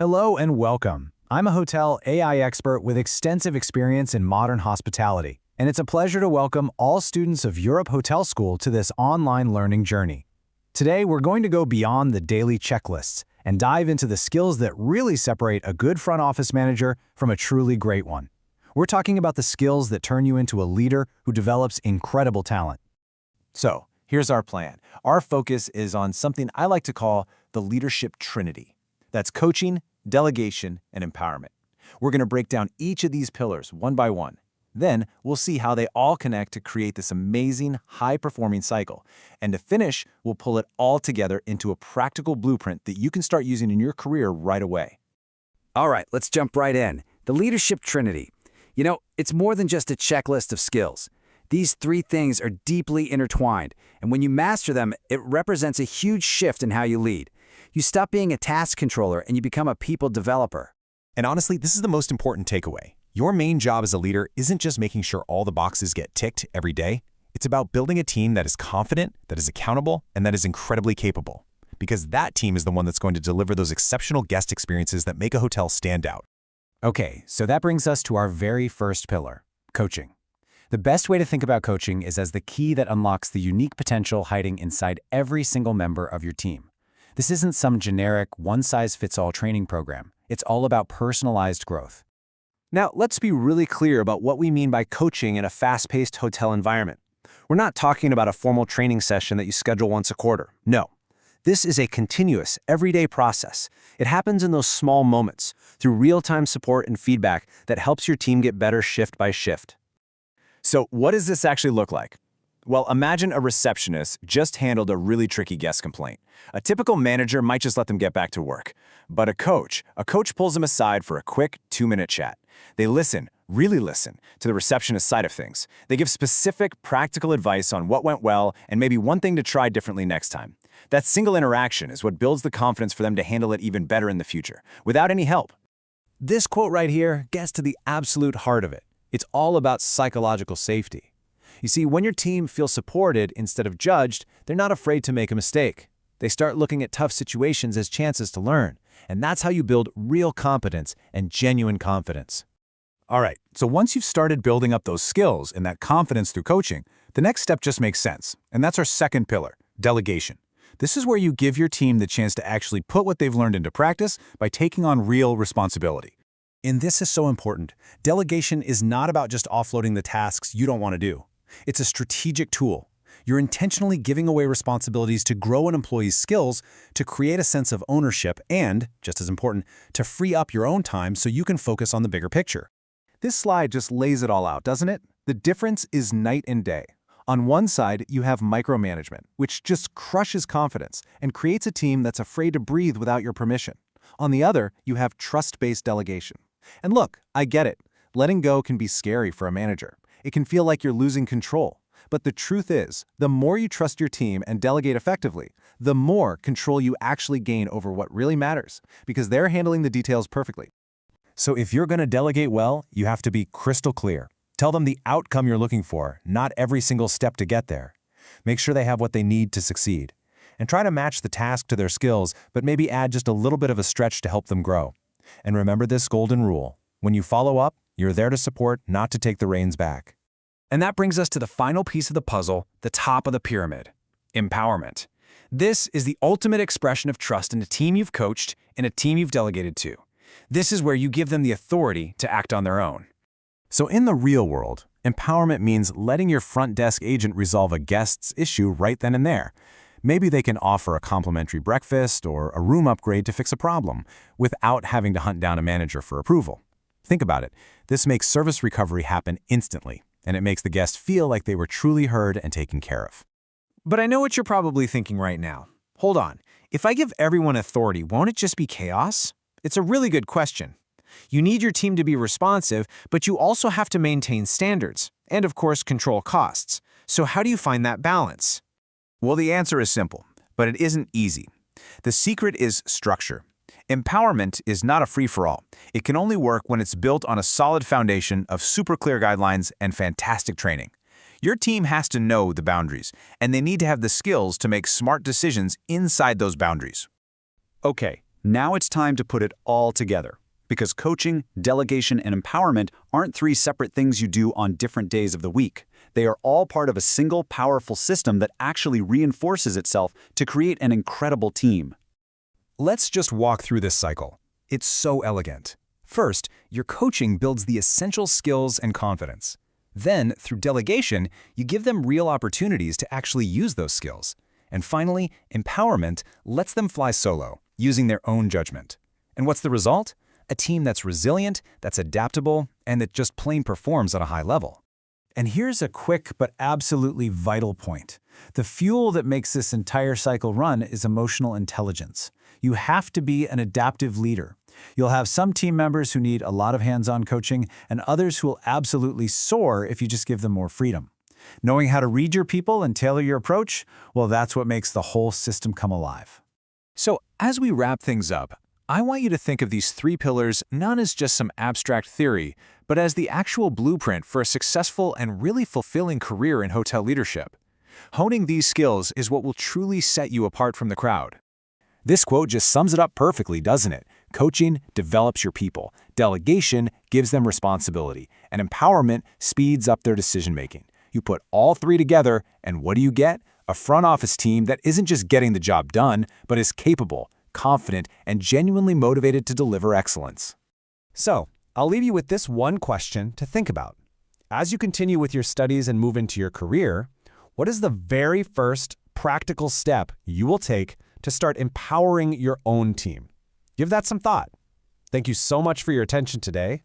Hello and welcome. I'm a hotel AI expert with extensive experience in modern hospitality, and it's a pleasure to welcome all students of Europe Hotel School to this online learning journey. Today, we're going to go beyond the daily checklists and dive into the skills that really separate a good front office manager from a truly great one. We're talking about the skills that turn you into a leader who develops incredible talent. So, here's our plan. Our focus is on something I like to call the leadership trinity. That's coaching, delegation, and empowerment. We're going to break down each of these pillars one by one. Then, we'll see how they all connect to create this amazing, high-performing cycle. And to finish, we'll pull it all together into a practical blueprint that you can start using in your career right away. All right, let's jump right in. The leadership trinity. You know, it's more than just a checklist of skills. These three things are deeply intertwined, and when you master them, it represents a huge shift in how you lead. You stop being a task controller and you become a people developer. And honestly, this is the most important takeaway. Your main job as a leader isn't just making sure all the boxes get ticked every day. It's about building a team that is confident, that is accountable, and that is incredibly capable. Because that team is the one that's going to deliver those exceptional guest experiences that make a hotel stand out. Okay, so that brings us to our very first pillar, coaching. The best way to think about coaching is as the key that unlocks the unique potential hiding inside every single member of your team. This isn't some generic, one-size-fits-all training program. It's all about personalized growth. Now, let's be really clear about what we mean by coaching in a fast-paced hotel environment. We're not talking about a formal training session that you schedule once a quarter. No. This is a continuous, everyday process. It happens in those small moments, through real-time support and feedback that helps your team get better shift by shift. So what does this actually look like? Well, imagine a receptionist just handled a really tricky guest complaint. A typical manager might just let them get back to work. But a coach pulls them aside for a quick 2-minute chat. They listen, really listen, to the receptionist's side of things. They give specific, practical advice on what went well and maybe one thing to try differently next time. That single interaction is what builds the confidence for them to handle it even better in the future, without any help. This quote right here gets to the absolute heart of it. It's all about psychological safety. You see, when your team feels supported instead of judged, they're not afraid to make a mistake. They start looking at tough situations as chances to learn, and that's how you build real competence and genuine confidence. All right, so once you've started building up those skills and that confidence through coaching, the next step just makes sense, and that's our second pillar, delegation. This is where you give your team the chance to actually put what they've learned into practice by taking on real responsibility. And this is so important. Delegation is not about just offloading the tasks you don't want to do. It's a strategic tool. You're intentionally giving away responsibilities to grow an employee's skills, to create a sense of ownership, and, just as important, to free up your own time so you can focus on the bigger picture. This slide just lays it all out, doesn't it? The difference is night and day. On one side, you have micromanagement, which just crushes confidence and creates a team that's afraid to breathe without your permission. On the other, you have trust-based delegation. And look, I get it. Letting go can be scary for a manager. It can feel like you're losing control. But the truth is, the more you trust your team and delegate effectively, the more control you actually gain over what really matters, because they're handling the details perfectly. So if you're going to delegate well, you have to be crystal clear. Tell them the outcome you're looking for, not every single step to get there. Make sure they have what they need to succeed. And try to match the task to their skills, but maybe add just a little bit of a stretch to help them grow. And remember this golden rule. When you follow up, you're there to support, not to take the reins back. And that brings us to the final piece of the puzzle, the top of the pyramid, empowerment. This is the ultimate expression of trust in a team you've coached and a team you've delegated to. This is where you give them the authority to act on their own. So in the real world, empowerment means letting your front desk agent resolve a guest's issue right then and there. Maybe they can offer a complimentary breakfast or a room upgrade to fix a problem without having to hunt down a manager for approval. Think about it. This makes service recovery happen instantly, and it makes the guest feel like they were truly heard and taken care of. But I know what you're probably thinking right now. Hold on. If I give everyone authority, won't it just be chaos? It's a really good question. You need your team to be responsive, but you also have to maintain standards and, of course, control costs. So how do you find that balance? Well, the answer is simple, but it isn't easy. The secret is structure. Empowerment is not a free-for-all. It can only work when it's built on a solid foundation of super clear guidelines and fantastic training. Your team has to know the boundaries, and they need to have the skills to make smart decisions inside those boundaries. Okay, Now it's time to put it all together. Because coaching, delegation, and empowerment aren't three separate things you do on different days of the week. They are all part of a single powerful system that actually reinforces itself to create an incredible team. Let's just walk through this cycle. It's so elegant. First, your coaching builds the essential skills and confidence. Then, through delegation, you give them real opportunities to actually use those skills. And finally, empowerment lets them fly solo, using their own judgment. And what's the result? A team that's resilient, that's adaptable, and that just plain performs at a high level. And here's a quick but absolutely vital point. The fuel that makes this entire cycle run is emotional intelligence. You have to be an adaptive leader. You'll have some team members who need a lot of hands-on coaching and others who will absolutely soar if you just give them more freedom. Knowing how to read your people and tailor your approach, well, that's what makes the whole system come alive. So, as we wrap things up, I want you to think of these 3 pillars not as just some abstract theory, but as the actual blueprint for a successful and really fulfilling career in hotel leadership. Honing these skills is what will truly set you apart from the crowd. This quote just sums it up perfectly, doesn't it? Coaching develops your people, delegation gives them responsibility, and empowerment speeds up their decision-making. You put all 3 together, and what do you get? A front office team that isn't just getting the job done, but is capable, confident, and genuinely motivated to deliver excellence. So, I'll leave you with this one question to think about. As you continue with your studies and move into your career, what is the very first practical step you will take to start empowering your own team? Give that some thought. Thank you so much for your attention today.